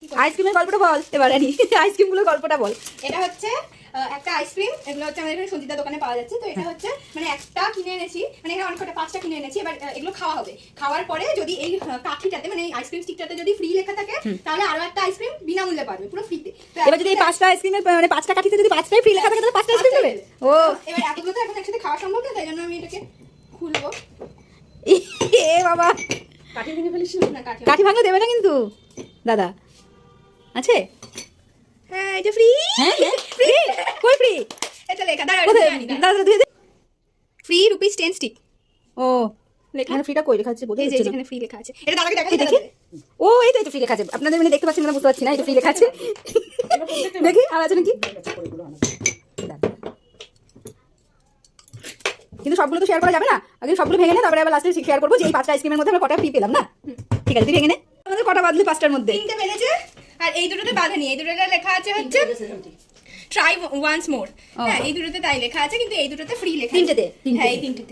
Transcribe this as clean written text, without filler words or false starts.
আইসক্রিমের গল্পটা বল এবার রানি, আইসক্রিমগুলোর গল্পটা বল। এটা হচ্ছে একটা আইসক্রিম, এগুলো হচ্ছে আমাদের এখানে সঞ্জিতা দোকানে পাওয়া যাচ্ছে। তো এটা হচ্ছে মানে একটা কিনে এনেছি, মানে এখানে অনেক কটা 5টা কিনে এনেছি। এবার এগুলো খাওয়া হবে, খাওয়ার পরে যদি এই কাঠিটাতে মানে এই আইসক্রিম স্টিকটাতে যদি ফ্রি লেখা থাকে তাহলে আরো একটা আইসক্রিম বিনামূল্যে পাবে, পুরো ফ্রিতে। এবার যদি এই 5টা আইসক্রিমের মানে 5টা কাঠিতে যদি 5টাই ফ্রি লেখা থাকে তাহলে 5টা আইসক্রিম দেবে। ও এবার এতগুলো তো এখন একসাথে খাওয়া সম্ভব না, তাই জন্য আমি এটাকে খুলবো। এ বাবা, কাঠি ভেঙে ফেলিস না, কাঠি ভাঙলে দেবে না কিন্তু দাদা। আছে হ্যাঁ এটা ফ্রি। হ্যাঁ ফ্রি, কই ফ্রি? এটা লেখা, দাঁড়া কোথায় দাদা দিয়ে দে। ফ্রি রুপিস 10 স্টিক ও লেখা। এখানে ফ্রিটা কই লেখা আছে বলতে এই যে হচ্ছে না। এখানে ফ্রি লেখা আছে, এটা দাদাকে দেখাই দেখি। ও এই তো ফ্রি লেখা আছে, আপনাদের মানে দেখতে পাচ্ছেন না, বুঝতে পারছি না, এই তো ফ্রি লেখা আছে। দেখি আর আছে নাকি। কিন্তু সবগুলো তো শেয়ার করা যাবে না, আগে সবগুলো ভেঙে নে, তারপরে আবার লাস্টে শেয়ার করবো যে এই 5টা আইসক্রিমের মধ্যে আমরা কটা ফ্রি পেলাম না। ঠিক আছে তুই ভেঙে নে। আমাদের কটা বাদলি 5টার মধ্যে? 3টে বেড়েছে, আর এই দুটোতে বাঁধেনি। এই দুটোতে লেখা আছে হচ্ছে ট্রাই ওয়ান্স মোর। হ্যাঁ এই দুটোতে তাই লেখা আছে, কিন্তু এই দুটোতে ফ্রি লেখা আছে। তিনটেতে? হ্যাঁ এই তিনটেতে।